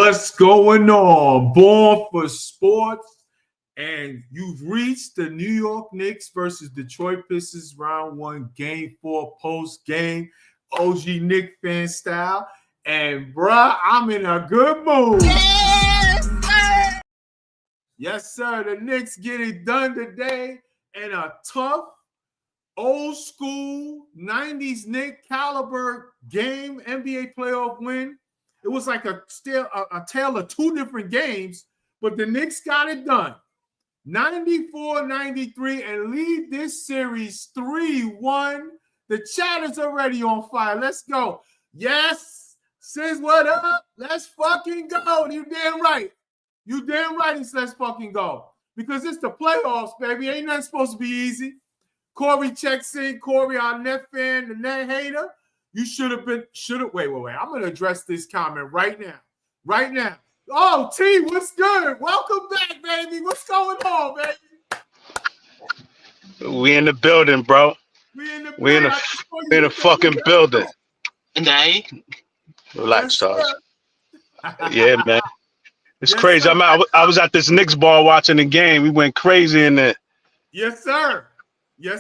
What's going on? Born for Sports, and you've reached the New York Knicks versus Detroit Pistons round 1, game 4 post game, OG Knick fan style. And bruh, I'm in a good mood. Yes, sir. Yes, sir. The Knicks get it done today in a tough, old school 90s Knick caliber game, NBA playoff win. It was like a tale of two different games, but the Knicks got it done. 94-93 and lead this series 3-1. The chat is already on fire. Let's go. Yes, sis, what up? Let's fucking go. You damn right. You damn right it's let's fucking go. Because it's the playoffs, baby. Ain't nothing supposed to be easy. Corey checks in. Corey, our net fan, the net hater. You should have. Wait. I'm going to address this comment right now. Oh, T, what's good? Welcome back, baby. What's going on, baby? We in the building, bro. We in the fucking building. In the A? Relax, Sarge. Yeah, man. It's crazy. I was at this Knicks bar watching the game. We went crazy in there. Yes, sir. Yeah,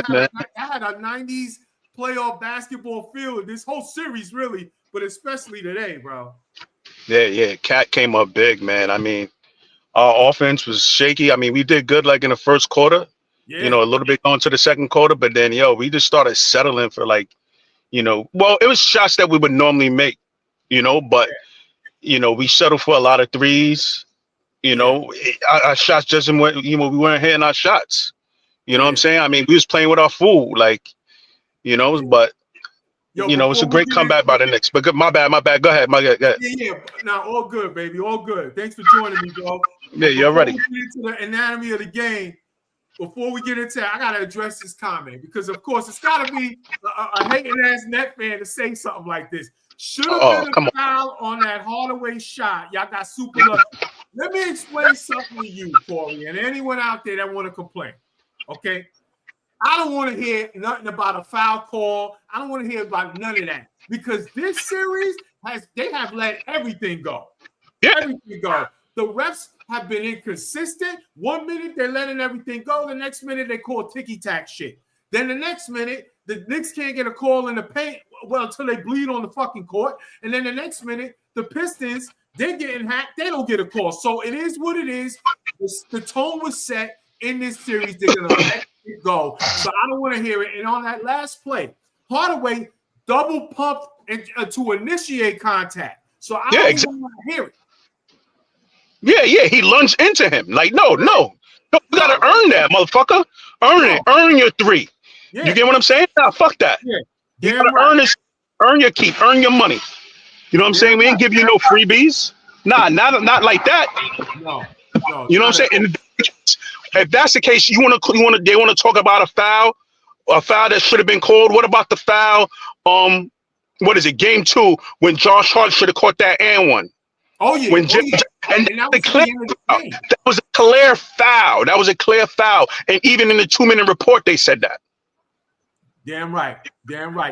man. I had a 90s playoff basketball feel this whole series, really, but especially today, bro. Yeah. Cat came up big, man. I mean, our offense was shaky. I mean, we did good like in the first quarter, a little bit going to the second quarter, but then, we just started settling for well, it was shots that we would normally make, but, we settled for a lot of threes. Our shots just went, we weren't hitting our shots. You know what I'm saying? I mean, we was playing with our fool, but it's a great comeback by the Knicks. But good, my bad. Go ahead. Go ahead. Yeah. Now, all good, baby. All good. Thanks for joining me, bro. Yeah, you're ready. Before we get into the anatomy of the game, before we get into it, I got to address this comment because, of course, it's got to be a hating-ass net fan to say something like this. Should have been a foul on that Hardaway shot. Y'all got super lucky. Let me explain something to you, Corey, and anyone out there that want to complain, okay? I don't want to hear nothing about a foul call. I don't want to hear about none of that because this series they have let everything go. Yeah. Everything go. The refs have been inconsistent. 1 minute they're letting everything go. The next minute they call ticky-tack shit. Then the next minute the Knicks can't get a call in the paint until they bleed on the fucking court. And then the next minute the Pistons, they're getting hacked. They don't get a call. So it is what it is. The tone was set in this series. They're going to let it go. So I don't want to hear it. And on that last play, Hardaway double pumped to initiate contact. So I don't want to hear it. Yeah. He lunged into him. Like, no. You got to earn that, motherfucker. Earn it. Earn your three. Yeah. You get what I'm saying? Nah, fuck that. Yeah. You got to earn your keep. Earn your money. You know what I'm saying? We ain't give you no freebies. Nah, not like that. No. You know what I'm saying? And if that's the case, they want to talk about a foul that should have been called. What about the foul? What is it? Game 2 when Josh Hart should have caught that and one. Oh yeah. That was a clear foul. That was a clear foul. And even in the 2-minute report, they said that. Damn right.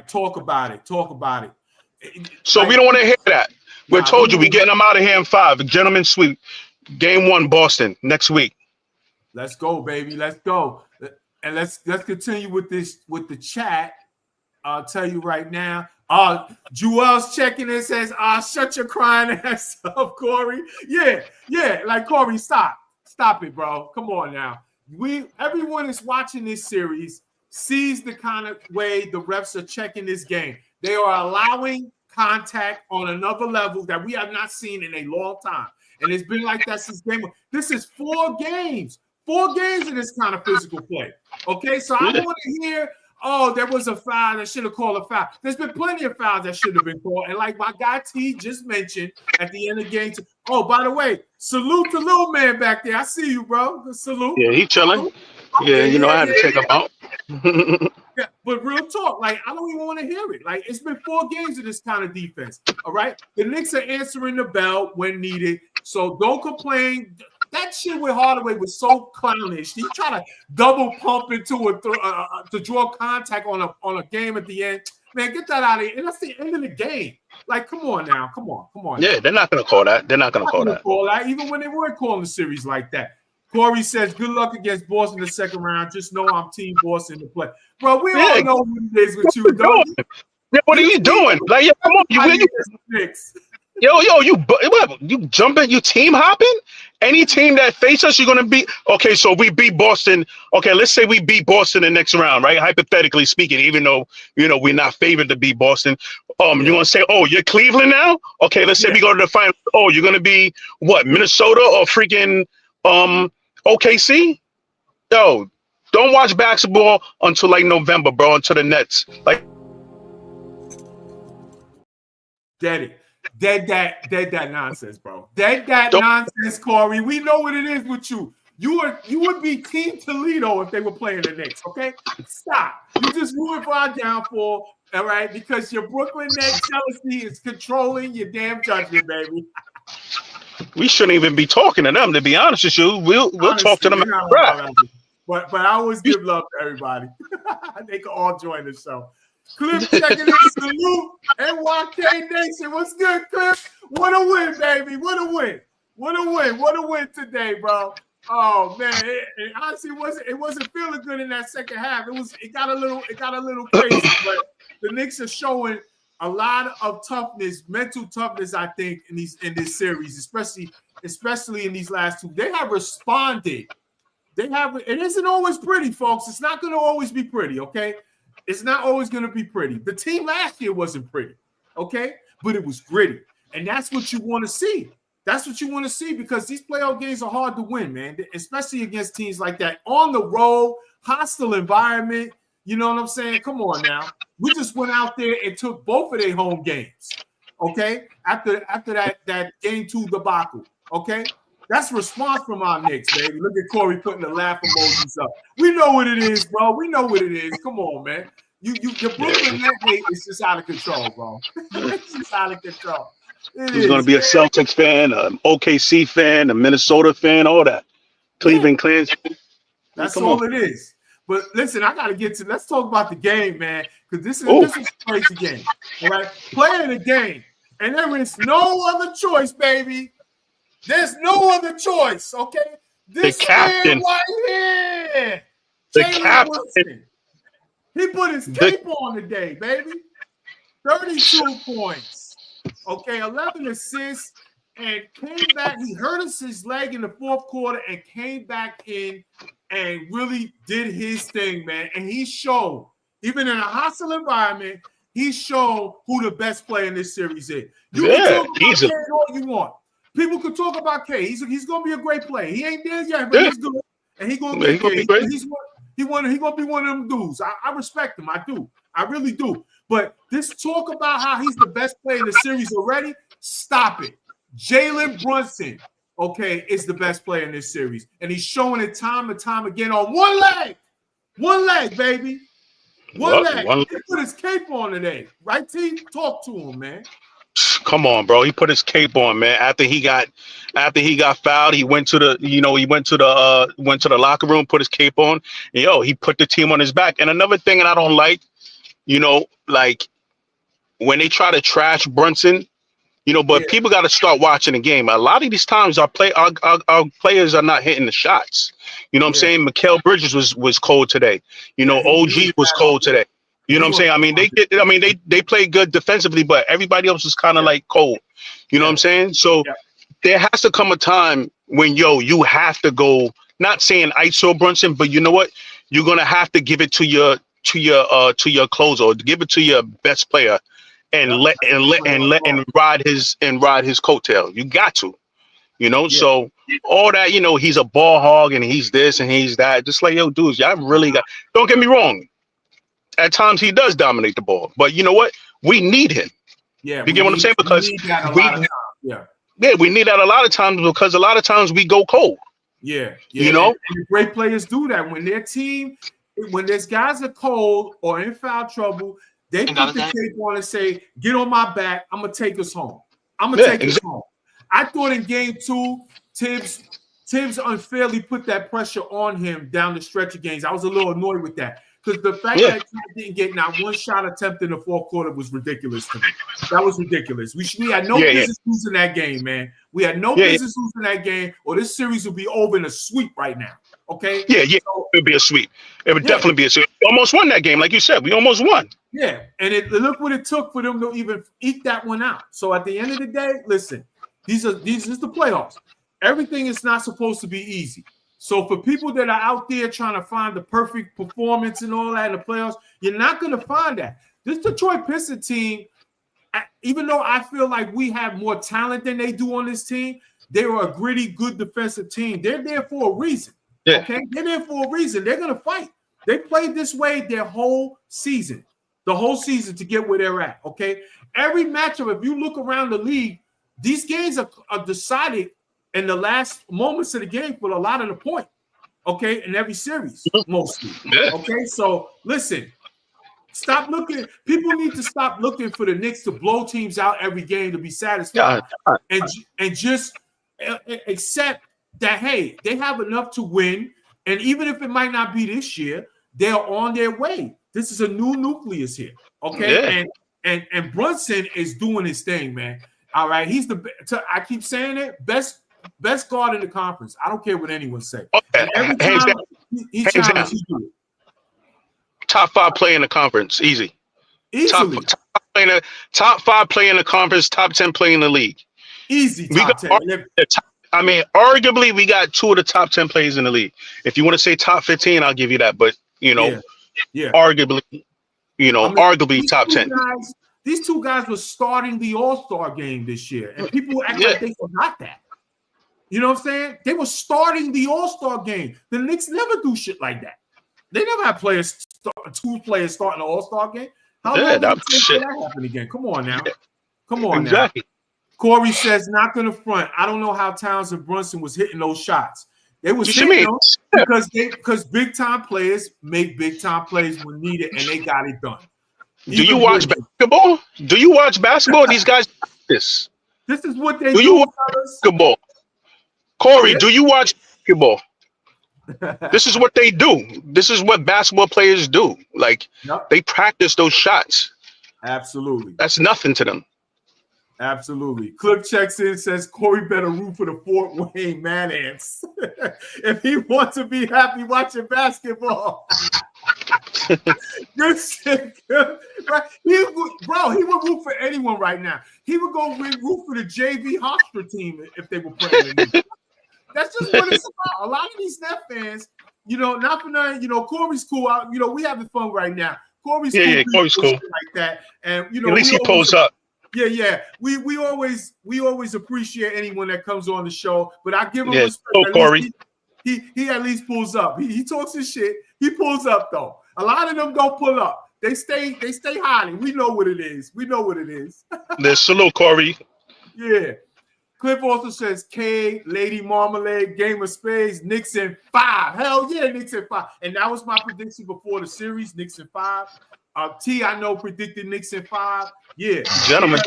Talk about it. So we don't want to hear that. We told you we getting them out of here in 5. Gentlemen's sweep. Game 1, Boston next week. Let's go, baby. Let's go. And let's continue with the chat. I'll tell you right now. Joel's checking in, says, shut your crying ass up, Corey. Yeah. Like, Corey, stop it, bro. Come on now. Everyone is watching this series sees the kind of way the refs are checking this game. They are allowing contact on another level that we have not seen in a long time. And it's been like that since game 1. This is 4 games. 4 games of this kind of physical play. Okay, so I don't want to hear, there was a foul that should have called a foul. There's been plenty of fouls that should have been called. And like my guy T just mentioned at the end of game 2. Oh, by the way, salute the little man back there. I see you, bro. Salute. Yeah, he chilling. Yeah, I had to check him out. Yeah, but real talk, like, I don't even want to hear it. Like, it's been 4 games of this kind of defense. All right, the Knicks are answering the bell when needed, so don't complain. That shit with Hardaway was so clownish. He tried to double pump into to draw contact on a game at the end. Man, get that out of here. And that's the end of the game. Like, come on now. Come on. Yeah, now. they're not going to call that. They're not going to call that. Even when they weren't calling the series like that. Corey says, good luck against Boston in the second round. Just know I'm Team Boston to play. Bro, we all know what it is with you, though. Yeah, what are you doing? Like, yeah, come on. You jumping, you team hopping? Any team that face us, you're gonna beat. Okay, so we beat Boston. Okay, let's say we beat Boston in the next round, right? Hypothetically speaking, even though we're not favored to beat Boston. You're gonna say, oh, you're Cleveland now? Okay, let's say we go to the final. Oh, you're gonna be what, Minnesota or freaking OKC? Yo, don't watch basketball until like November, bro, until the Nets. Like, Dead that nonsense, bro. Dead that nonsense, Corey. We know what it is with you. You would be Team Toledo if they were playing the Knicks, okay? Stop. You just ruined for our downfall, all right? Because your Brooklyn Nets jealousy is controlling your damn judgment, baby. We shouldn't even be talking to them, to be honest with you. We'll talk to them. But I always give love to everybody. They can all join the show. Cliff checking in, salute, NYK Nation. What's good, Cliff? What a win, baby. What a win today, bro. Oh man, it honestly wasn't feeling good in that second half. It got a little crazy, but the Knicks are showing a lot of toughness, mental toughness, I think, in this series, especially in these last two. They have responded. It isn't always pretty, folks. It's not gonna always be pretty, okay? It's not always going to be pretty. The team last year wasn't pretty, okay? But it was gritty. And that's what you want to see. That's what you want to see because these playoff games are hard to win, man, especially against teams like that. On the road, hostile environment, you know what I'm saying? Come on now. We just went out there and took both of their home games, okay? After that game 2 debacle, okay? That's response from our Knicks, baby. Look at Corey putting the laugh emojis up. We know what it is, bro. We know what it is. Come on, man. Your Brooklyn Nets hate is just out of control, bro. It's just out of control. He's going to be a Celtics fan, an OKC fan, a Minnesota fan, all that. Cleveland Clans. That's all it is. But listen, I got to let's talk about the game, man, because this is a crazy game. All right? Playing the game, and there is no other choice, baby. There's no other choice, okay? This man right here. The captain. Wilson, he put his cape on today, baby. 32 points. Okay, 11 assists, and came back. He hurt his leg in the fourth quarter and came back in and really did his thing, man. And he showed, even in a hostile environment, he showed who the best player in this series is. You can talk about K all you want. People could talk about K. He's going to be a great player. He ain't there yet, but he's good. And he's going to be great. He's going to be one of them dudes. I respect him. I do. I really do. But this talk about how he's the best player in the series already, stop it. Jalen Brunson, okay, is the best player in this series. And he's showing it time and time again on one leg. One leg, baby. One leg. He put his cape on today. Right, T? Talk to him, man. Come on, bro. He put his cape on, man. After he got fouled, he went to the locker room, put his cape on. And, he put the team on his back. And another thing that I don't like, like when they try to trash Brunson, but people got to start watching the game. A lot of these times our players are not hitting the shots. You know what I'm saying? Mikal Bridges was cold today. OG was cold today. You know what I'm saying? I mean, they play good defensively, but everybody else is kind of like cold. You know what I'm saying? So there has to come a time when you have to go. Not saying ISO Brunson, but you know what? You're gonna have to give it to your closer, or give it to your best player, and ride his coattail. You got to. So all that, he's a ball hog and he's this and he's that. Just like, dudes, y'all really got. Don't get me wrong. At times he does dominate the ball, but you know what? We need him. Yeah, you get what I'm saying? Because we need that a lot of times because a lot of times we go cold. Yeah. And great players do that when there's guys are cold or in foul trouble. They put the tape on and say, "Get on my back. I'm gonna take us home. I'm gonna take us home." I thought in game 2, Tibbs Tibbs unfairly put that pressure on him down the stretch of games. I was a little annoyed with that because the fact that Cat didn't get not one shot attempt in the fourth quarter was ridiculous to me. That was ridiculous. We had no business losing that game, man. We had no business losing that game, or this series would be over in a sweep right now. Okay? Yeah. So, it would be a sweep. It would definitely be a sweep. We almost won that game, like you said. We almost won. Yeah, and look what it took for them to even eke that one out. So at the end of the day, listen, these is the playoffs. Everything is not supposed to be easy. So for people that are out there trying to find the perfect performance and all that in the playoffs, you're not going to find that. This Detroit Pistons team, even though I feel like we have more talent than they do on this team, they are a gritty, good defensive team. They're there for a reason. Yeah. Okay, they're there for a reason. They're going to fight. They played this way their whole season, to get where they're at. Okay, every matchup, if you look around the league, these games are decided in the last moments of the game for a lot of the point, okay, in every series, mostly. Okay, so listen, stop looking. People need to stop looking for the Knicks to blow teams out every game to be satisfied, and just accept that, hey, they have enough to win, and even if it might not be this year, they're on their way. This is a new nucleus here, okay, and Brunson is doing his thing, man. All right, he's I keep saying it, best guard in the conference. I don't care what anyone say. And every time he challenges, he do it. Top 5 player in the conference, easily. Top 5 player in the conference, top 10 player in the league. Easy. I mean, arguably, we got 2 of the top 10 players in the league. If you want to say top 15, I'll give you that. But arguably, arguably top 10. These 2 guys were starting the All-Star game this year, and people act like they forgot that. You know what I'm saying? They were starting the All-Star game. The Knicks never do shit like that. They never have 2 players starting the All-Star game. How long did that happen again? Come on now. Come on now. Corey says, not going to front. I don't know how Towns and Brunson was hitting those shots. They was hitting them because big-time players make big-time plays when needed, and they got it done. Do you watch basketball? Do you watch basketball? These guys this. This is what they do. You watch basketball? Corey, do you watch basketball? This is what they do. This is what basketball players do. Like, they practice those shots. Absolutely. That's nothing to them. Absolutely. Clip checks in, says Corey better root for the Fort Wayne Mad Ants if he wants to be happy watching basketball. Good shit. Good. Right? He would root for anyone right now. He would go root for the JV Hofstra team if they were playing in the That's just what it's about. A lot of these Net fans, not for nothing, Corey's cool out. We having fun right now. Corey's cool. Yeah, Corey's cool. Like that. And, at least he pulls up. Yeah. We always appreciate anyone that comes on the show, but I give him respect. Corey. He at least pulls up. He talks his shit. He pulls up though. A lot of them don't pull up. They stay hiding. We know what it is. There's salute, Corey. Yeah. Cliff also says K, Lady Marmalade, Game of Spades, Knicks in 5. Hell yeah, Knicks in 5. And that was my prediction before the series, Knicks in 5. T, I know, predicted Knicks in 5. Yeah. Gentlemen.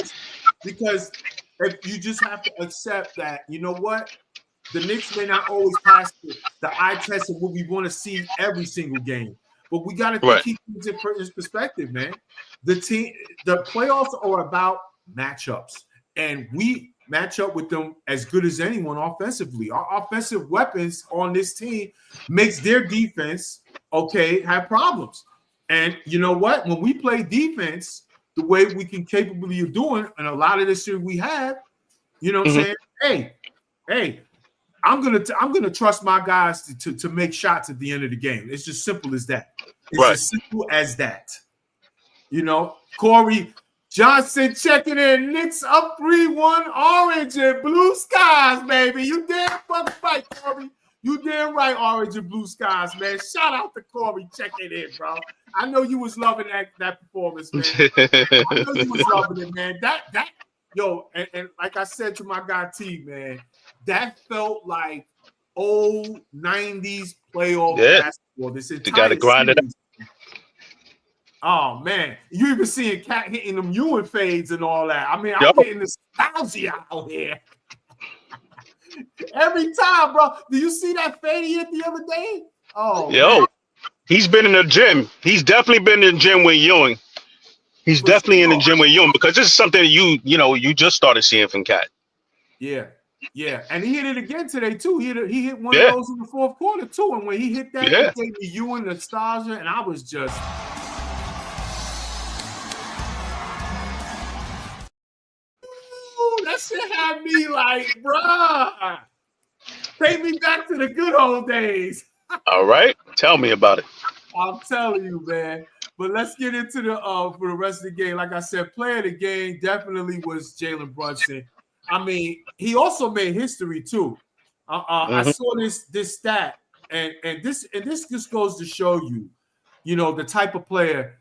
Because if you just have to accept that, you know what? The Knicks may not always pass the eye test of what we want to see every single game. But we got to keep things in perspective, man. The playoffs are about matchups. And we match up with them as good as anyone offensively. Our offensive weapons on this team makes their defense, have problems. And you know what? When we play defense the way we can capably of doing, and a lot of this year we have, you know what I'm saying? Hey, I'm gonna trust my guys to make shots at the end of the game. It's just simple as that. It's as simple as that. Corey Johnson checking in. Knicks up 3-1, orange and blue skies, baby. You damn fucking right, Corey. You damn right, orange and blue skies, man. Shout out to Corey checking in, bro. I know you was loving that performance, man. I know you was loving it, man. And like I said to my guy T, man, that felt like old 90s playoff basketball. This entire you got to grind it up. Oh, man. You even seeing Cat hitting them Ewan fades and all that. I mean, I'm getting nostalgia out here. Every time, bro. Do you see that fade he hit the other day? Oh, Yo, man. he's been in the gym. He's definitely been in the gym with Ewing. He's For definitely in the sure. gym with Ewing because this is something you just started seeing from Cat. Yeah. Yeah. And he hit it again today, too. He hit one of Yeah. those in the fourth quarter, too. And when he hit that, Yeah. it gave me Ewing nostalgia, and I was just. Ooh, that shit had me like, bruh. Take me back to the good old days. All right. Tell me about it. I'm telling you, man. But let's get into the for the rest of the game. Like I said, player of the game definitely was Jalen Brunson. I mean, he also made history too. I saw this stat, and this just goes to show you, the type of player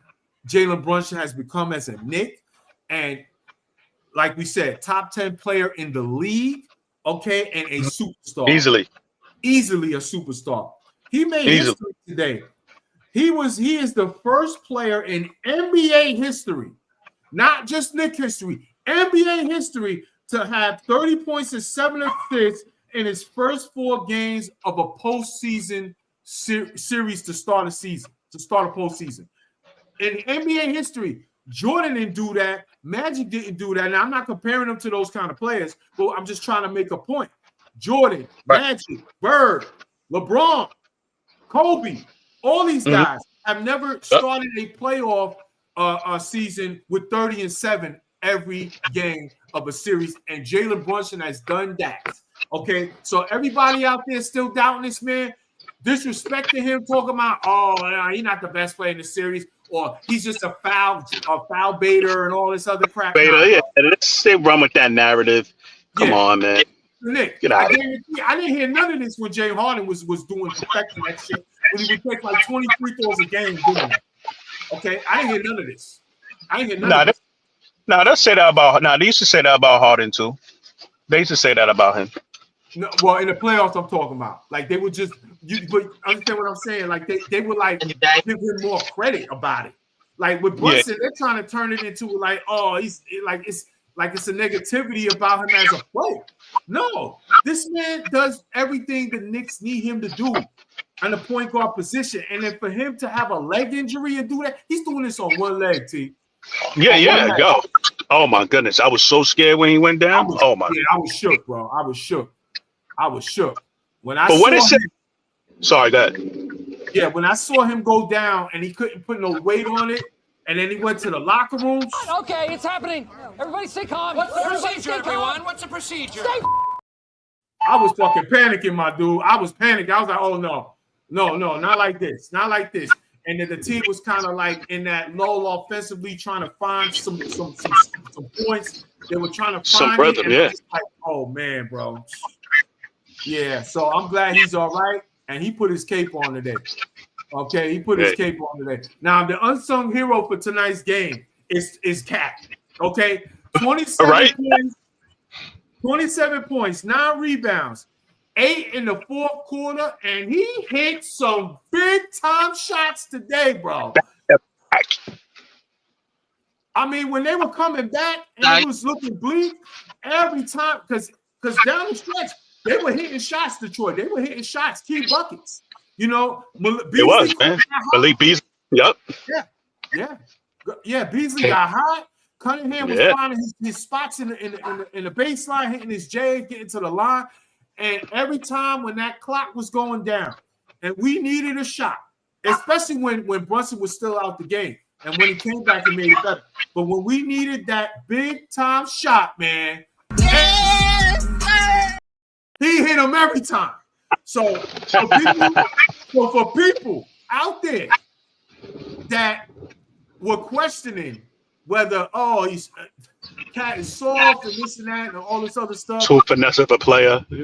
Jalen Brunson has become as a Knick, and like we said, top 10 player in the league, okay, and a superstar. Easily a superstar. He made history today. He is the first player in NBA history, not just Knick history, NBA history, to have 30 points and 7 assists in his first 4 games of a postseason series to start a postseason. In NBA history, Jordan didn't do that. Magic didn't do that. Now, I'm not comparing them to those kind of players, but I'm just trying to make a point. Jordan, Magic, Bird, LeBron, Kobe, all these guys have never started a playoff season with 30 and 7 every game of a series, and Jalen Brunson has done that. Okay, so everybody out there still doubting this man, disrespecting him, talking about, he's not the best player in the series, or he's just a foul baiter and all this other crap. Let's run with that narrative. Come on, man. Nick, I didn't hear none of this when James Harden was doing perfecting that shit. When he would take like 20 free throws a game doing that. Okay, I didn't hear none of this. I didn't hear none of this. No, they'll say that about. No, they used to say that about Harden too. They used to say that about him. No, well, in the playoffs, I'm talking about. Like they would just, but understand what I'm saying? Like they would like give him more credit about it. Like with Brunson, they're trying to turn it into like, it's a negativity about him as a player. No, this man does everything the Knicks need him to do in the point guard position. And then for him to have a leg injury and do that, he's doing this on one leg, T. Go. Oh my goodness, I was so scared when he went down. I was shook, bro. I was shook. When I saw him, sorry, go ahead. Yeah, when I saw him go down and he couldn't put no weight on it, and then he went to the locker rooms. Okay, it's happening. Everybody stay calm. What's the procedure, everyone? What's the procedure? I was fucking panicking, my dude. I was panicking. I was like, oh no, not like this. Not like this. And then the team was kind of like in that lull offensively, trying to find some points. They were trying to find it. And like, oh man, bro. Yeah, so I'm glad he's all right. And he put his cape on today. Okay, he put his cape on today. Now, the unsung hero for tonight's game is Cat. Okay, 27 points, 9 rebounds, 8 in the fourth quarter, and he hit some big-time shots today, bro. I mean, when they were coming back and it was looking bleak, every time, because down the stretch, they were hitting shots, Detroit. They were hitting shots, key buckets. It was, man. Malik Beasley. Yep. Yeah. Beasley got hot. Cunningham was finding his spots in the baseline, hitting his J, getting to the line. And every time when that clock was going down, and we needed a shot, especially when Brunson was still out the game, and when he came back, he made it better. But when we needed that big time shot, man, he hit him every time. So for people out there that were questioning whether he's Cat is soft and this and that and all this other stuff, too finesse of a player, he's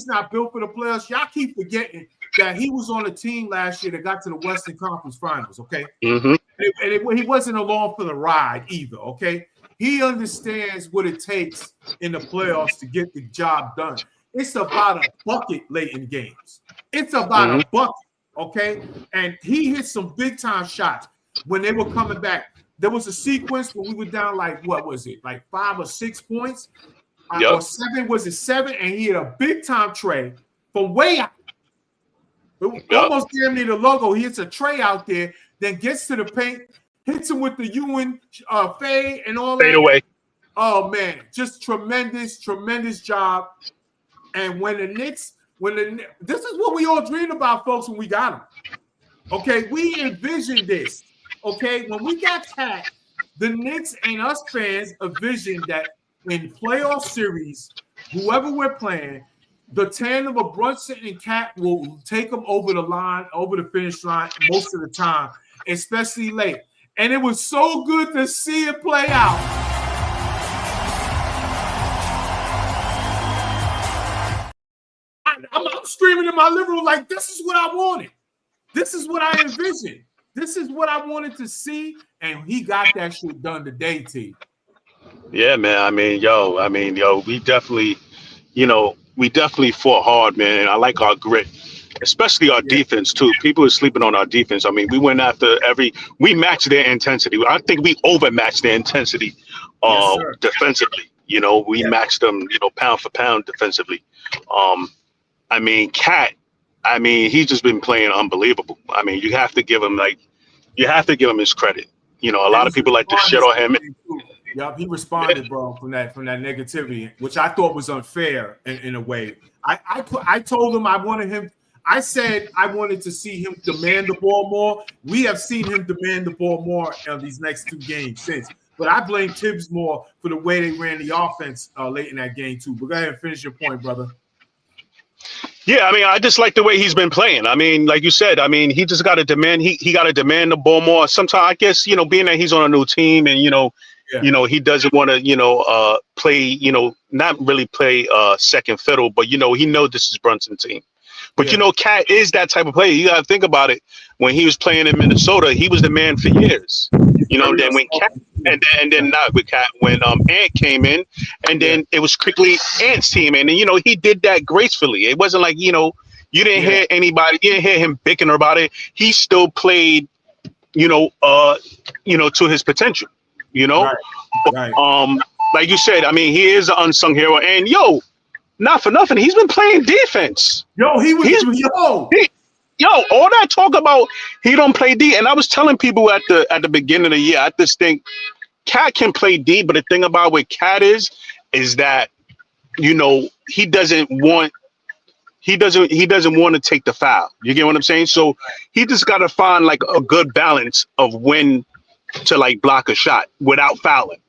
not built for the playoffs. Y'all keep forgetting that he was on a team last year that got to the Western Conference Finals. Okay, and he wasn't along for the ride either. Okay, he understands what it takes in the playoffs to get the job done. It's about a bucket late in games. It's about a bucket, okay? And he hit some big-time shots when they were coming back. There was a sequence when we were down like, what was it, like 5 or 6 points? or 7, was it 7? And he had a big time tray from way out. Almost damn near the logo. He hits a tray out there, then gets to the paint, hits him with the Ewan fade and all Fade that. away. Oh man, just tremendous job. And when the Knicks, this is what we all dreamed about, folks, when we got him. Okay, we envisioned this. Okay, when we got Cat, the Knicks and us fans envisioned that in playoff series, whoever we're playing, the tandem of Brunson and Cat will take them over the line, over the finish line most of the time, especially late. And it was so good to see it play out. I'm screaming in my living room like, this is what I wanted. This is what I envisioned. This is what I wanted to see, and he got that shit done today, T. Yeah, man. I mean, we definitely, we definitely fought hard, man. And I like our grit, especially our defense too. People are sleeping on our defense. I mean, we went after we matched their intensity. I think we overmatched their intensity defensively. We matched them, pound for pound defensively. I mean, Cat, he's just been playing unbelievable. I mean, you have to give him his credit. A lot of people like to shit on him. Yup, he responded, bro, from that negativity, which I thought was unfair in a way. I told him I said I wanted to see him demand the ball more. We have seen him demand the ball more in these next 2 games since. But I blame Tibbs more for the way they ran the offense late in that game too. But go ahead and finish your point, brother. Yeah, I just like the way he's been playing. Like you said, he just got to demand. He got to demand the ball more. Sometimes I guess being that he's on a new team and he doesn't want to play not really play second fiddle, but he knows this is Brunson's team. But Cat is that type of player. You got to think about it. When he was playing in Minnesota, he was the man for years. Then when Cat and then not with Cat when Ant came in, and then it was quickly Ant's team, and he did that gracefully. It wasn't like you didn't hear anybody, you didn't hear him bickering about it. He still played, to his potential. Right. Like you said, he is an unsung hero, and not for nothing, he's been playing defense. All that talk about he don't play D, and I was telling people at the beginning of the year, I just think Cat can play D, but the thing about what Cat is that he doesn't want to take the foul. You get what I'm saying? So he just got to find like a good balance of when to like block a shot without fouling.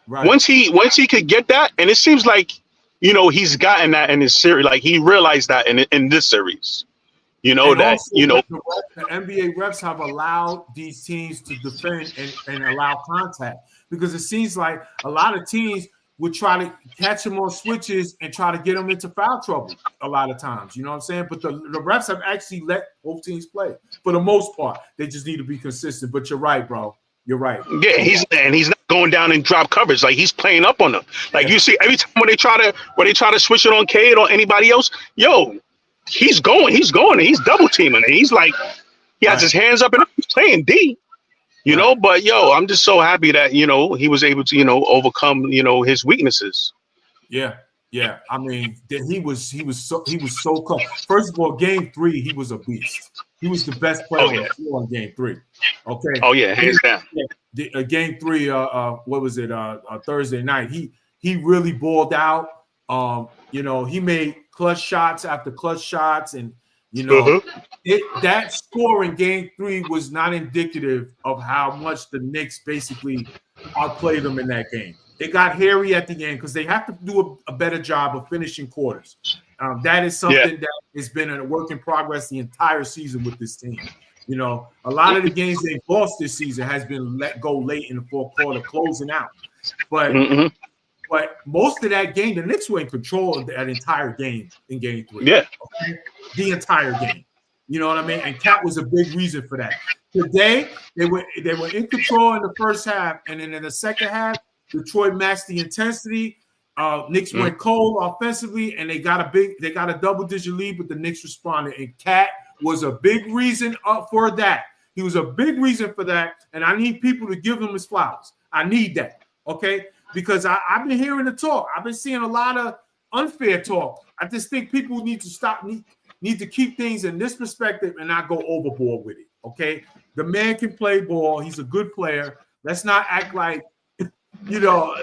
Right. Once he could get that, and it seems like he's gotten that in his series. Like he realized that in this series. The NBA refs have allowed these teams to defend and allow contact, because it seems like a lot of teams would try to catch him on switches and try to get him into foul trouble a lot of times. You know what I'm saying? But the refs have actually let both teams play for the most part. They just need to be consistent. But you're right, bro. You're right. Yeah, he's not going down and drop coverage. Like he's playing up on them. Like you see every time when they try to switch it on Cade or anybody else, he's going, and he's double teaming, and he's like, he has his hands up and he's playing D, but I'm just so happy that, he was able to, overcome, his weaknesses. Yeah. Yeah. He was so close. First of all, game 3, he was a beast. He was the best player on the floor in game 3. Okay. Oh yeah. Hands down. Game 3, what was it? Thursday night. He really balled out. He made clutch shots after clutch shots, and that score in game 3 was not indicative of how much the Knicks basically outplayed them in that game. They got hairy at the end because they have to do a better job of finishing quarters. That is something that has been a work in progress the entire season with this team. A lot of the games they've lost this season has been let go late in the fourth quarter, closing out. But most of that game, the Knicks were in control of that entire game in game 3. Yeah. Okay? The entire game. You know what I mean? And Cat was a big reason for that. Today, they were in control in the first half, and then in the second half, Detroit matched the intensity. Knicks went cold offensively, and they got a double-digit lead, but the Knicks responded. And Cat was a big reason for that. He was a big reason for that, and I need people to give him his flowers. I need that. Okay. because I've been hearing the talk. I've been seeing a lot of unfair talk. I just think people need to stop, need to keep things in this perspective and not go overboard with it, okay? The man can play ball. He's a good player. Let's not act like, we got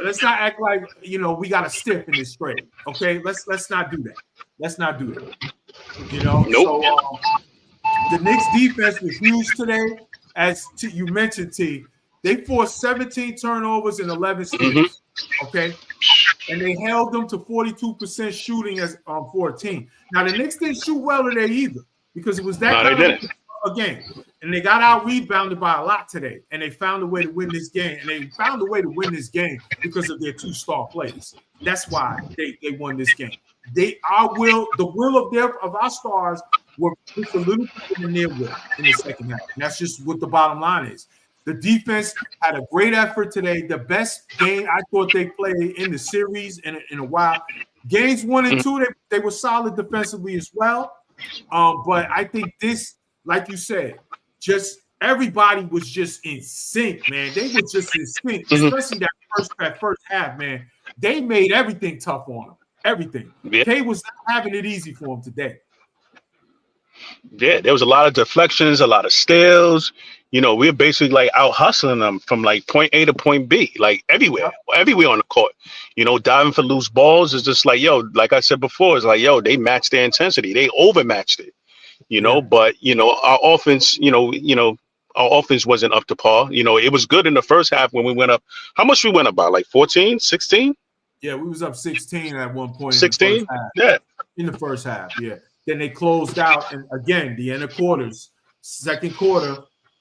a stiff in this trade, okay? Let's not do that. Let's not do that. Nope. So the Knicks defense was huge today. As you mentioned, T, they forced 17 turnovers and 11 steals, okay? And they held them to 42% shooting as 14. Now, the Knicks didn't shoot well today either because it was that kind of a game. And they got out-rebounded by a lot today, and they found a way to win this game. And they found a way to win this game because of their two-star players. That's why they won this game. The will of our stars were just a little bit in their will in the second half. And that's just what the bottom line is. The defense had a great effort today. The best game I thought they played in the series in a while. Games 1 and 2, they were solid defensively as well. But I think this, like you said, just everybody was just in sync, man. They were just in sync, especially that first half, man. They made everything tough on them. Everything. Yeah. Kay was not having it easy for him today. Yeah, there was a lot of deflections, a lot of steals. We were basically like out hustling them from like point A to point B, like everywhere on the court. Diving for loose balls is just like, like I said before, it's like, they matched their intensity. They overmatched it, but, our offense, our offense wasn't up to par. It was good in the first half when we went up. How much we went up by? Like 14, 16? Yeah, we was up 16 at one point. 16? Yeah. In the first half, yeah. Then they closed out, and again, the end of quarters, second quarter,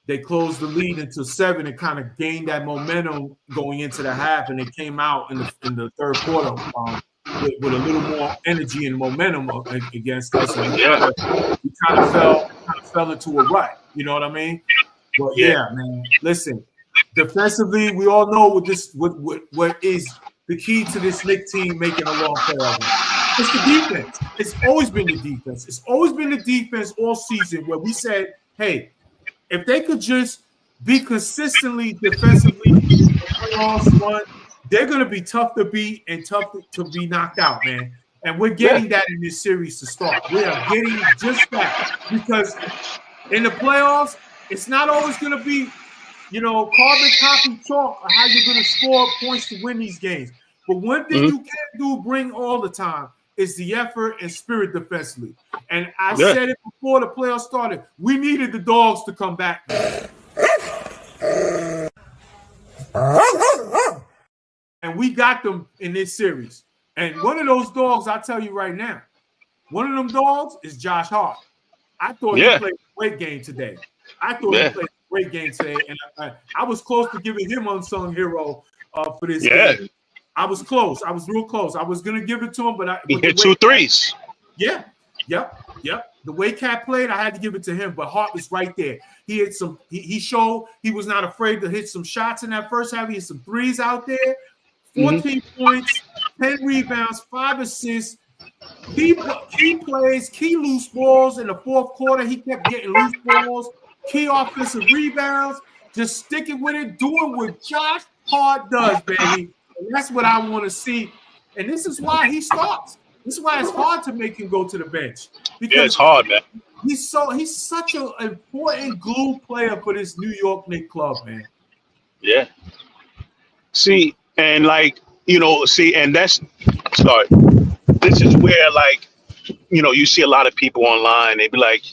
they closed the lead into 7 and kind of gained that momentum going into the half, and they came out in the third quarter with a little more energy and momentum against us. And we kind of fell into a rut. You know what I mean? But yeah, man. Listen, defensively, we all know what is the key to this Knicks team making a long playoff run. It's the defense. It's always been the defense. It's always been the defense all season where we said, hey, if they could just be consistently defensively run, they're going to be tough to beat and tough to be knocked out, man. And we're getting that in this series to start. We are getting just that because in the playoffs, it's not always going to be, carbon copy chalk or how you're going to score points to win these games. But one thing you can't bring all the time is the effort and spirit defensively. And I said it before the playoffs started. We needed the dogs to come back. And we got them in this series. And one of those dogs, I'll tell you right now, one of them dogs is Josh Hart. I thought he played a great game today. And I was close to giving him unsung hero for this game. I was close. I was real close. I was gonna give it to him, but he hit 2 threes. Yeah. Yep. The way Cat played, I had to give it to him. But Hart was right there. He hit some. He showed he was not afraid to hit some shots in that first half. He hit some threes out there. 14 points, 10 rebounds, 5 assists. Key plays, key loose balls in the fourth quarter. He kept getting loose balls, key offensive rebounds. Just sticking with it, doing what Josh Hart does, baby. And that's what I want to see. And this is why he starts. This is why it's hard to make him go to the bench. Because it's hard, man. He's such an important glue player for this New York Knicks club, man. Yeah. See, and and that's sorry. This is where you see a lot of people online, they be like,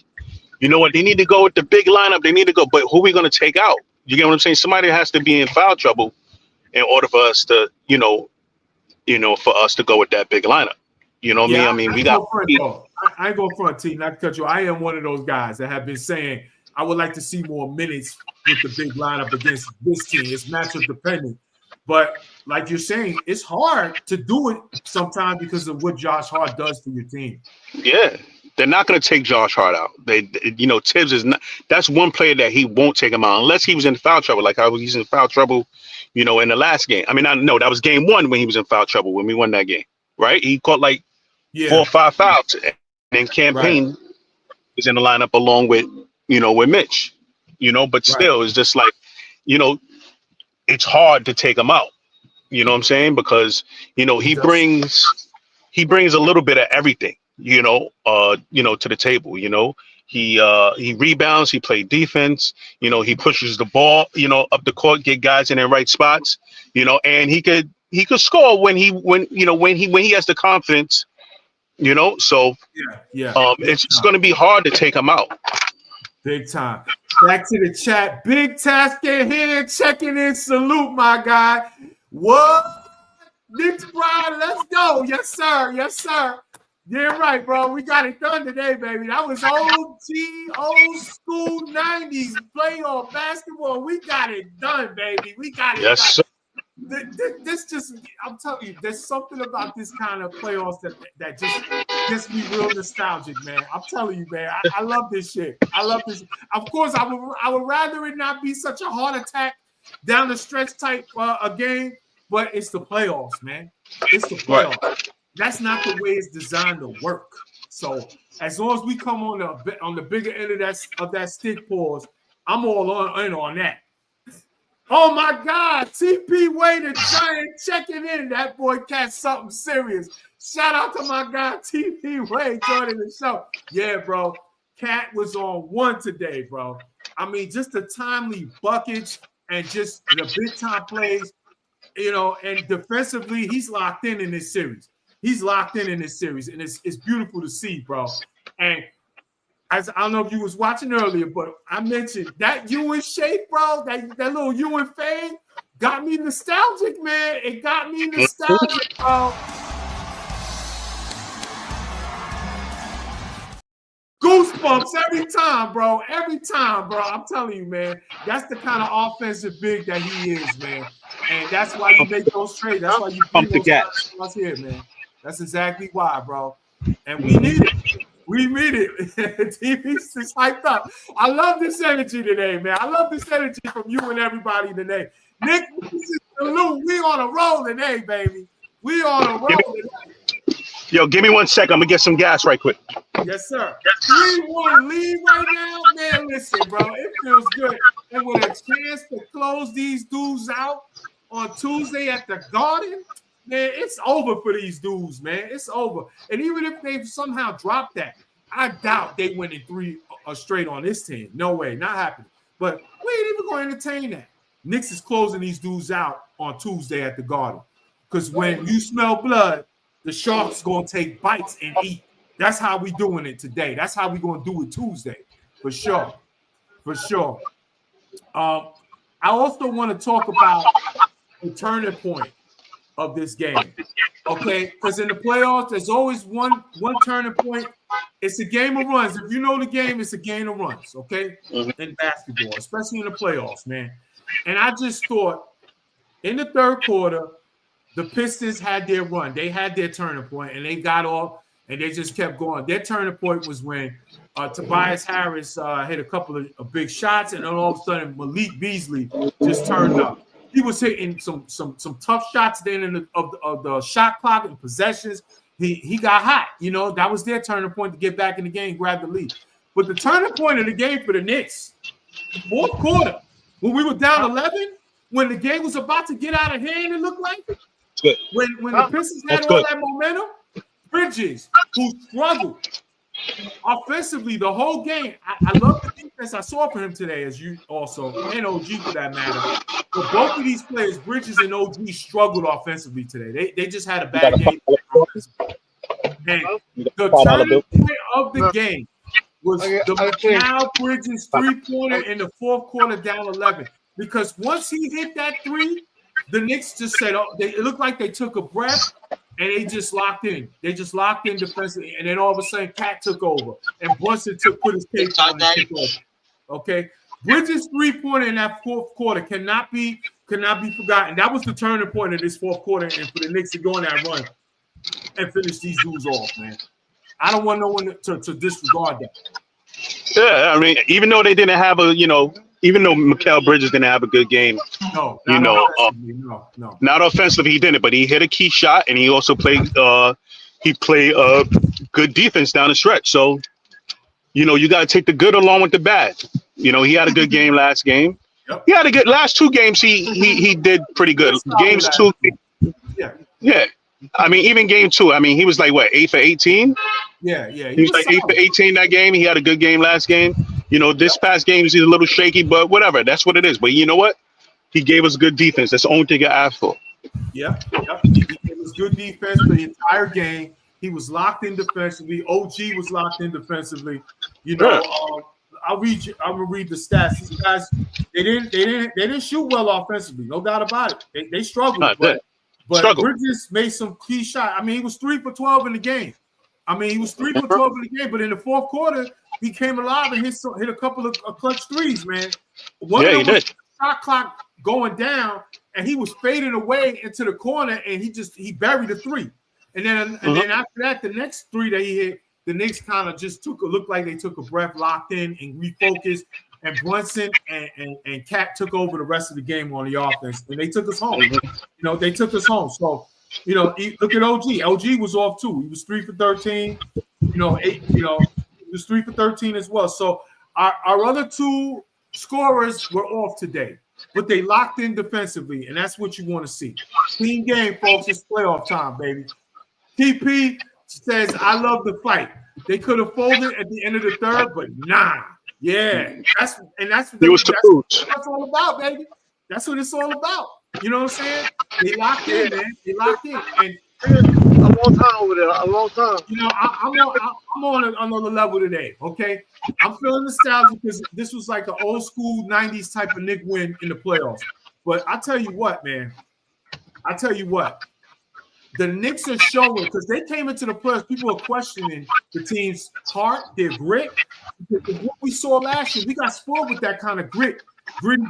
you know what, they need to go with the big lineup. They need to go, but who are we going to take out? You get what I'm saying? Somebody has to be in foul trouble in order for us to, for us to go with that big lineup. You know what I mean? We got. I ain't going front, T, not to cut you. I am one of those guys that have been saying I would like to see more minutes with the big lineup against this team. It's matchup dependent. But like you're saying, it's hard to do it sometimes because of what Josh Hart does for your team. Yeah. They're not going to take Josh Hart out. Tibbs is not. That's one player that he won't take him out unless he was in foul trouble, like how he's in foul trouble, in the last game. I mean, that was game 1 when he was in foul trouble when we won that game, right? He caught 4 or 5 fouls, and then Campaign was in the lineup along with, with Mitch, but still, it's just it's hard to take him out. You know what I'm saying? Because he brings a little bit of everything. To the table. He rebounds. He plays defense. He pushes the ball. Up the court, get guys in their right spots. And he could score when he has the confidence. So it's going to be hard to take him out. Big time. Back to the chat. Big task at hand, checking in. Salute, my guy. What? Knicks Bride, let's go. Yes, sir. Yes, sir. Yeah, right, bro. We got it done today, baby. That was old school 90s playoff basketball. We got it done, baby. We got it done. Sir. I'm telling you, there's something about this kind of playoffs that just gets me real nostalgic, man. I'm telling you, man. I love this shit. I love this. Of course, I would rather it not be such a heart attack down the stretch type a game, but it's the playoffs, man. It's the playoffs. Right. That's not the way it's designed to work. So as long as we come on the bigger end of that stick pause, I'm all in on that. Oh my God, TP Wade the Giant checking in. That boy catch something serious. Shout out to my guy TP Wade joining the show. Yeah, bro. Cat was on one today, bro. I mean, just the timely buckets and just the big time plays, and defensively, he's locked in this series. He's locked in this series, and it's beautiful to see, bro. And I don't know if you was watching earlier, but I mentioned that Ewing shape, bro, that little Ewing fade got me nostalgic, man. It got me nostalgic, bro. Goosebumps every time, bro. Every time, bro. I'm telling you, man. That's the kind of offensive big that he is, man. And that's why you make those trades. That's why you pump the gas here, man. That's exactly why, bro. And we need it. We need it. TV's just hyped up. I love this energy today, man. I love this energy from you and everybody today. Nick, salute. We on a roll today, baby. We on a roll today. Yo, give me 1 second. I'm going to get some gas right quick. Yes, sir. 3-1 lead right now. Man, listen, bro. It feels good. And with a chance to close these dudes out on Tuesday at the Garden, man, it's over for these dudes, man. It's over. And even if they somehow drop that, I doubt they win in 3 straight on this team. No way. Not happening. But we ain't even going to entertain that. Knicks is closing these dudes out on Tuesday at the Garden. Because when you smell blood, the Sharks going to take bites and eat. That's how we doing it today. That's how we going to do it Tuesday. For sure. For sure. I also want to talk about the turning point of this game. Okay? Because in the playoffs, there's always one turning point. It's a game of runs. If you know the game, it's a game of runs, okay? In basketball, especially in the playoffs, man. And I just thought in the third quarter, the Pistons had their run. They had their turning point, and they got off, and they just kept going. Their turning point was when Tobias Harris hit a couple of big shots, and then all of a sudden Malik Beasley just turned up. He was hitting some tough shots then in of the shot clock and possessions. He got hot. That was their turning point to get back in the game, grab the lead. But the turning point of the game for the Knicks, fourth quarter, when we were down 11, when the game was about to get out of hand, it looked like when the Pistons had all that momentum, Bridges, who struggled offensively the whole game. I love the defense I saw from him today, as you also, and OG for that matter. But both of these players, Bridges and OG, struggled offensively today. They just had a bad game. And the turning point of the game was the McCall Bridges three-pointer in the fourth quarter down 11. Because once he hit that three, the Knicks just said, it looked like they took a breath and they just locked in. They just locked in defensively. And then all of a sudden, Cat took over. And Brunson put his cape on and took over. Okay? Bridges' three-pointer in that fourth quarter cannot be forgotten. That was the turning point of this fourth quarter and for the Knicks to go on that run and finish these dudes off, man. I don't want no one to disregard that. Yeah, I mean, even though they didn't have even though Mikal Bridges didn't have a good game, not offensively, he didn't, but he hit a key shot and he also played good defense down the stretch. So, you got to take the good along with the bad. He had a good game last game. He had a good last 2 games. He did pretty good. Games 2. Yeah. I mean, even game 2. I mean, he was like what 8 for 18. Yeah. He was like 8 for 18 that game. He had a good game last game. You know, this past game he's a little shaky, but whatever. That's what it is. But you know what? He gave us good defense. That's the only thing I asked for. Yep. He gave us good defense for the entire game. He was locked in defensively. OG was locked in defensively. You know, I'm gonna read the stats. These guys, they didn't shoot well offensively, no doubt about it. They struggled, but Bridges made some key shots. I mean, he was 3 for 12 in the game. But in the fourth quarter, he came alive and hit a couple of clutch threes, man. One of them was the shot clock going down, and he was fading away into the corner, and he buried a 3. And then after that, the next 3 that he hit, the Knicks kind of just looked like they took a breath, locked in, and refocused. And Brunson and Cat took over the rest of the game on the offense, and they took us home. You know, they took us home. So, you know, look at OG. OG was off too. He was 3 for 13. He was 3 for 13 as well. So our other 2 scorers were off today, but they locked in defensively, and that's what you want to see. Clean game, folks. It's playoff time, baby. TP says, I love the fight. They could have folded at the end of the third, but nah. Yeah. That's what all about, baby. That's what it's all about. You know what I'm saying? They locked in, man. They locked in. And a long time over there. A long time. You know, I'm on another level today, okay? I'm feeling nostalgic because this was like an old school 90s type of Knick win in the playoffs. But I tell you what, man. The Knicks are showing, because they came into the playoffs, people are questioning the team's heart, their grit. What we saw last year, we got spoiled with that kind of gritty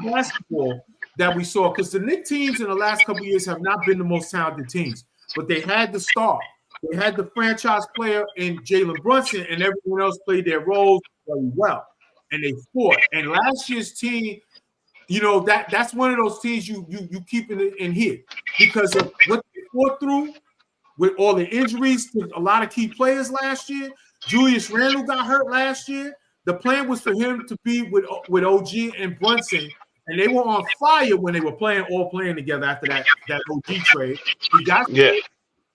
basketball that we saw, because the Knicks teams in the last couple of years have not been the most talented teams, but they had the star. They had the franchise player in Jalen Brunson, and everyone else played their roles very well, and they fought. And last year's team, you know, that's one of those teams you keep in here because of what they fought through with all the injuries to a lot of key players last year. Julius Randle got hurt last year. The plan was for him to be with OG and Brunson, and they were on fire when they were all playing together after that OG trade.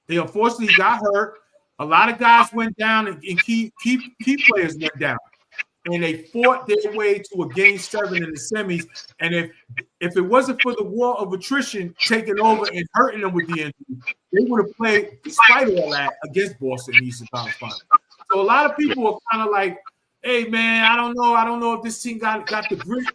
He unfortunately got hurt. A lot of guys went down, and key players went down. And they fought their way to a game 7 in the semis. And if it wasn't for the war of attrition taking over and hurting them with the injury, they would have played, despite all that, against Boston in the Eastern Conference Finals. So a lot of people are kind of like, hey, man, I don't know if this team got the grit,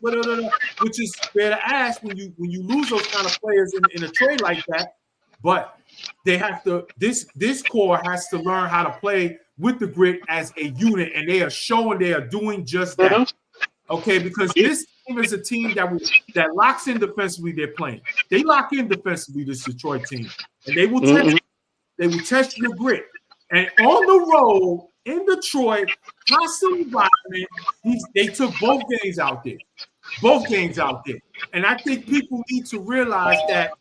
which is fair to ask when you lose those kind of players in a trade like that. But they have to, this core has to learn how to play with the grit as a unit, and they are showing they are doing just that. Okay, because this team is a team that locks in defensively. They're playing. They lock in defensively, this Detroit team, and they will test your grit. And on the road in Detroit, hostile environment, they took both games out there. And I think people need to realize that,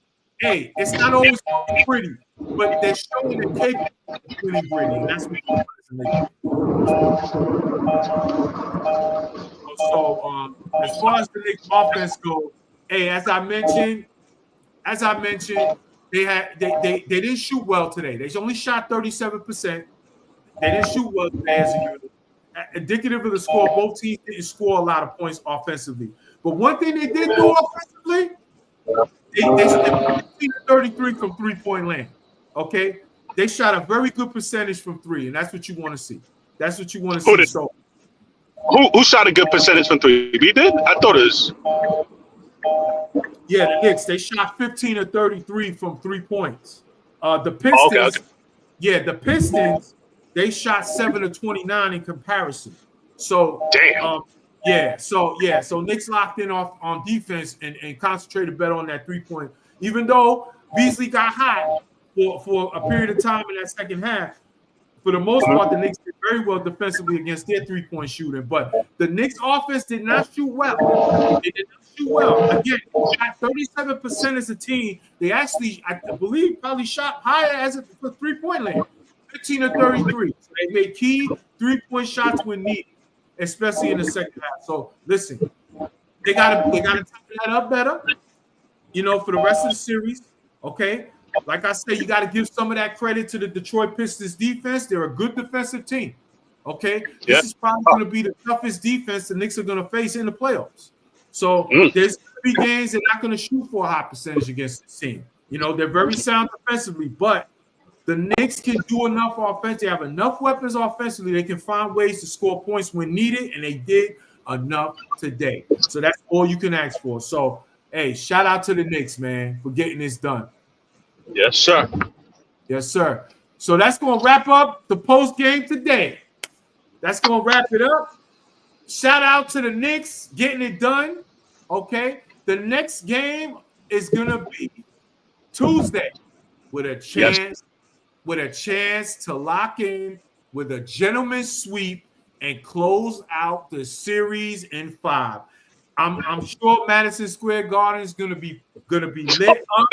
hey, it's not always pretty, but they're showing they're capable of winning gritty. And that's what So as far as the Knicks offense goes, hey, as I mentioned, they didn't shoot well today. They only shot 37%. They didn't shoot well today as a unit. Indicative of the score, both teams didn't score a lot of points offensively. But one thing they did do offensively, they shot 33 from three-point land. Okay, they shot a very good percentage from 3, and that's what you want to see. That's what you want to see. So, who shot a good percentage from 3? We did. I thought it was. Yeah, the Knicks. They shot 15 of 33 from 3 points. The Pistons. Yeah, the Pistons. They shot 7 of 29 in comparison. So damn. So Knicks locked in on defense and concentrated better on that 3-point. Even though Beasley got hot for a period of time in that second half, for the most part, the Knicks did very well defensively against their 3-point shooting. But the Knicks offense did not shoot well. They did not shoot well. Again, shot 37% as a team. They actually, I believe, probably shot higher as a 3-point land. 15 of 33. So they made key 3-point shots when needed, especially in the second half. So listen, They gotta tighten that up better, for the rest of the series. Okay. Like I said, you got to give some of that credit to the Detroit Pistons defense. They're a good defensive team. Okay. This is probably going to be the toughest defense the Knicks are going to face in the playoffs. So there's going to be games they're not going to shoot for a high percentage against this team. They're very sound defensively, but the Knicks can do enough offense. They have enough weapons offensively. They can find ways to score points when needed, and they did enough today. So that's all you can ask for. So, hey, shout out to the Knicks, man, for getting this done. Yes, sir. Yes, sir. So that's going to wrap up the post game today. That's going to wrap it up. Shout out to the Knicks getting it done. Okay. The next game is going to be Tuesday with a chance to lock in with a gentleman's sweep and close out the series in 5. I'm sure Madison Square Garden is going to be lit up.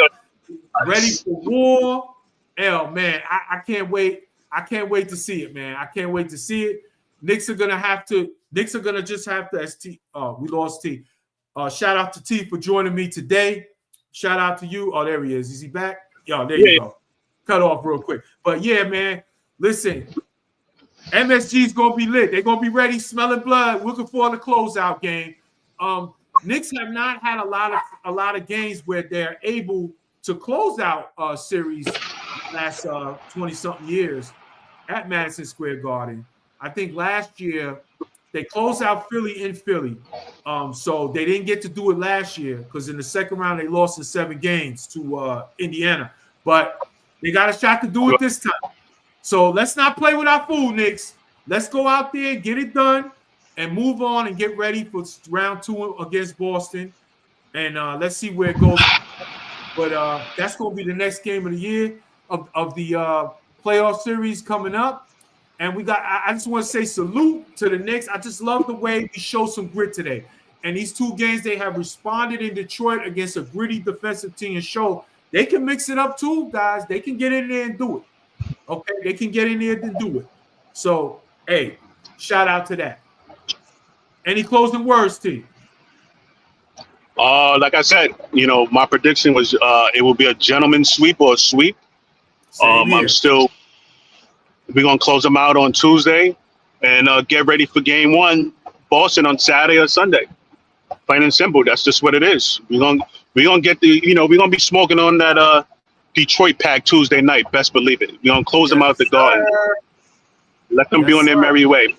Ready for war. Hell, man, I can't wait. I can't wait to see it, man. I can't wait to see it. Knicks are gonna just have to, as T. We lost T. Shout out to T for joining me today. Shout out to you. Oh, there he is. Is he back? Yo, there you go. Cut off real quick. But yeah, man, listen. MSG is gonna be lit. They're gonna be ready, smelling blood, looking for the closeout game. Knicks have not had a lot of games where they're able to close out a series last 20-something years at Madison Square Garden. I think last year they closed out Philly in Philly. So they didn't get to do it last year because in the second round they lost in 7 games to Indiana. But they got a shot to do it this time. So let's not play with our food, Knicks. Let's go out there, get it done, and move on and get ready for round 2 against Boston. And let's see where it goes. But that's going to be the next game of the year of the playoff series coming up. And I just want to say salute to the Knicks. I just love the way we show some grit today. And these 2 games, they have responded in Detroit against a gritty defensive team and show they can mix it up too, guys. They can get in there and do it. Okay, they can get in there and do it. So, hey, shout out to that. Any closing words, T? Like I said, my prediction was it will be a gentleman's sweep or a sweep. We're gonna close them out on Tuesday and get ready for game 1, Boston on Saturday or Sunday. Plain and simple. That's just what it is. We're gonna get we're gonna be smoking on that Detroit pack Tuesday night. Best believe it. We're gonna close them out the Garden. Let them be on their merry way.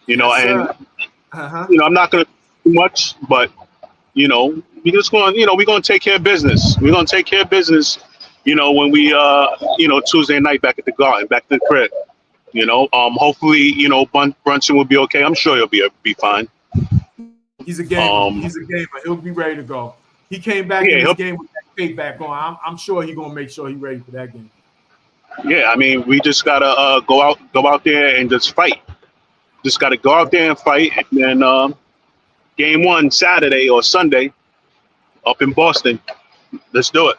I'm not gonna do much, but we're just going, we're going to take care of business. We're going to take care of business, when we, Tuesday night back at the Garden, back to the crib. Hopefully, Brunson will be okay. I'm sure he'll be fine. He's a gamer. He's a gamer. He'll be ready to go. He came back in this game with that faith back on. I'm sure he's going to make sure he's ready for that game. Yeah, I mean, we just got to go out there and just fight. Just got to go out there and fight. And then, game 1 Saturday or Sunday up in Boston. Let's do it.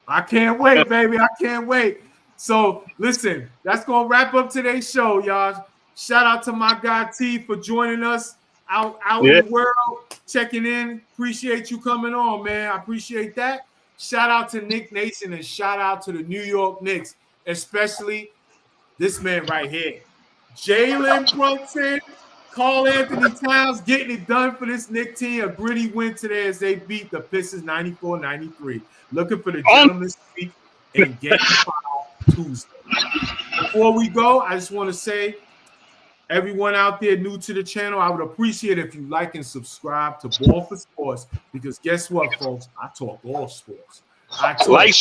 I can't wait, baby. I can't wait. So, listen, that's going to wrap up today's show, y'all. Shout out to my guy T for joining us out in the world, checking in. Appreciate you coming on, man. I appreciate that. Shout out to Knick Nation and shout out to the New York Knicks, especially this man right here. Jalen Brunson, Karl Anthony Towns getting it done for this Knicks team. A gritty win today as they beat the Pistons 94-93. Looking for the gentleman's sweep in Game 5 Tuesday. Before we go, I just want to say, everyone out there new to the channel, I would appreciate if you like and subscribe to Ball for Sports because guess what, folks? I talk all sports. I talk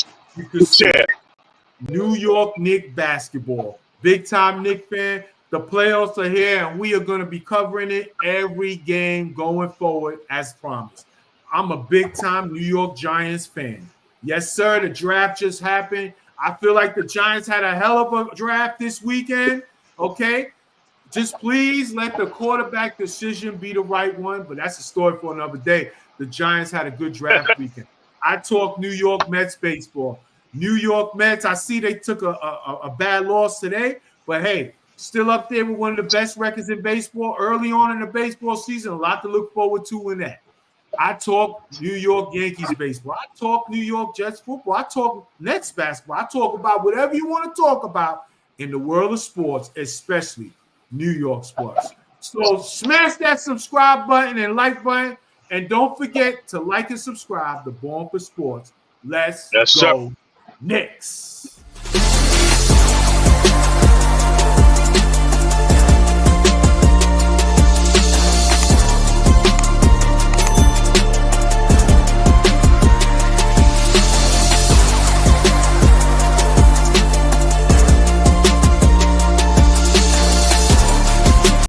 New York Knicks basketball. Big time Knicks fan. The playoffs are here, and we are going to be covering it every game going forward as promised. I'm a big-time New York Giants fan. Yes, sir, the draft just happened. I feel like the Giants had a hell of a draft this weekend, okay? Just please let the quarterback decision be the right one, but that's a story for another day. The Giants had a good draft weekend. I talk New York Mets baseball. New York Mets, I see they took a bad loss today, but hey, Still up there with one of the best records in baseball. Early on in the baseball season, a lot to look forward to in that. I talk New York Yankees baseball. I talk New York Jets football. I talk Nets basketball. I talk about whatever you want to talk about in the world of sports, especially New York sports. So smash that subscribe button and like button. And don't forget to like and subscribe to Born for Sports. Let's go, Knicks.